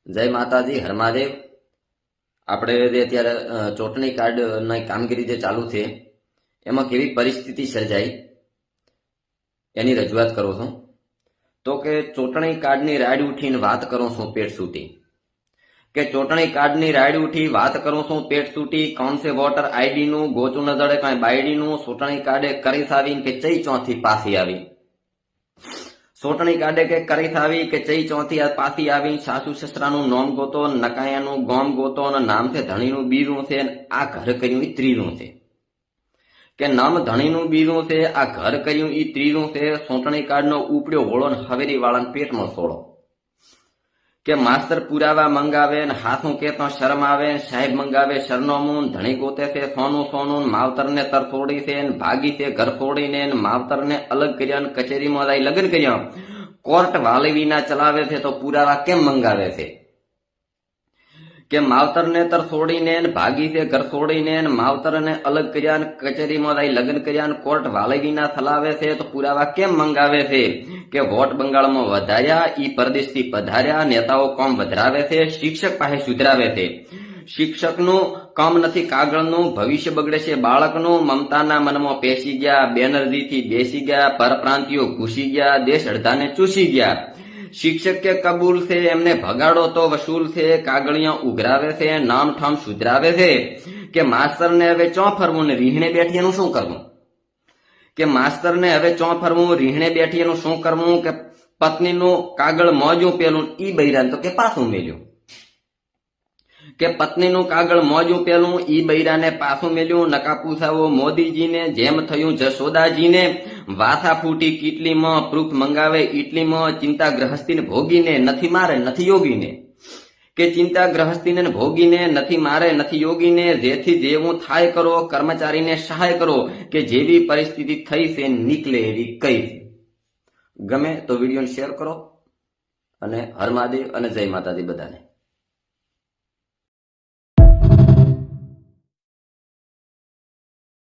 જય માતાજી, હર મહાદેવ। આપણે જે અત્યારે ચૂંટણી કાર્ડની કામગીરી જે ચાલુ છે એમાં કેવી પરિસ્થિતિ સર્જાઈ એની રજૂઆત કરું છું। તો કે ચૂંટણી કાર્ડની રાડ ઉઠીને વાત કરું છું પેટ સૂટી, કે ચૂંટણી કાર્ડની રાડ ઉઠી વાત કરું છું પેટ સૂટી। કોણ છે વોટર આઈડીનું ગોચું ન જડે કાંઈ બાયડીનું, ચૂંટણી કાર્ડે કરીશ આવીને કે ચઈ ચોથી પાછી આવી। ચૂંટણી કાર્ડે કે કરીશ આવી કે ચઈ ચોથી પાછી આવી। સાસુ સસરાનું નામ ગોતો, નકાયાનું ગામ ગોતો, અને નામ છે ધણીનું બીરું છે, આ ઘર કર્યું એ ત્રીરું છે। કે નામ ધણીનું બીરું છે, આ ઘર કર્યું એ ત્રીરું છે। ચૂંટણી કાર્ડનો ઉપડ્યો હોળો ને હવેરી વાળાને પેટમાં સોળો। કે માસ્તર પુરાવા મંગાવે ને હાથું કેતો શરમ આવે, સાહેબ મંગાવે સરનામું, ધણી ગોતે છે સોનું સોનું, માવતરને તર છોડી છે ને ભાગી છે ઘર છોડીને, માવતરને અલગ કર્યા ને કચેરીમાં જાય લગ્ન કર્યા। કોર્ટ વાલી વિના ચલાવે છે તો પુરાવા કેમ મંગાવે છે? કે માવતરને તર છોડીને ભાગી છે ઘર છોડીને, માવતરને અલગ કર્યા ને કચેરીમાં જાય લગ્ન કર્યા ને કોર્ટ વાલી વિના ચલાવે છે તો પુરાવા કેમ મંગાવે છે? કે વોટ બંગાળમાં વધાર્યા, ઈ પરદેશથી પધાર્યા, નેતાઓ કામ વધરાવે છે, શિક્ષક પાસે સુધરાવે છે। શિક્ષકનું કામ નથી કાગળનું, ભવિષ્ય બગડે છે બાળકનું, મમતાના મનમાં પેસી ગયા, બેનર્જીથી બેસી ગયા, પરપ્રાંતિયો ઘૂસી ગયા, દેશ અડધાને ચૂસી ગયા। શિક્ષક કે કબૂલ છે, એમને ભગાડો તો વસૂલ છે, કાગળિયા ઉઘરાવે છે, નામ ઠામ સુધરાવે છે। કે માસ્તરને હવે ચો ફરવું ને રીહણે બેઠી એનું શું કરવું? કે માસ્તરને હવે ચો ફરવું, રીહણે બેઠી એનું શું કરવું? કે પત્નીનું કાગળ મોજું પેલું ઈ બૈરાને તો કે પાછું મેલ્યું। કે પત્નીનું કાગળ મોજું પેલું ઈ બૈરાને પાછું મેલ્યું। નકા પૂછાવો મોદીજીને, જેમ થયું જશોદાજીને, વાથા ફૂટી કીટલીમાં, પ્રૂફ મંગાવે ઇટલીમાં, ચિંતા ગ્રહસ્થીને ભોગીને, નથી મારે નથી યોગીને। કે ચિંતા ગ્રહસ્થીને ભોગીને, નથી મારે નથી યોગીને, જેથી જેવું થાય કરો, કર્મચારીને સહાય કરો, કે જેવી પરિસ્થિતિ થઈ છે નીકળે એવી કઈ છે। ગમે તો વિડીયોને શેર કરો, અને હર મહાદેવ અને જય માતાજી બધાને।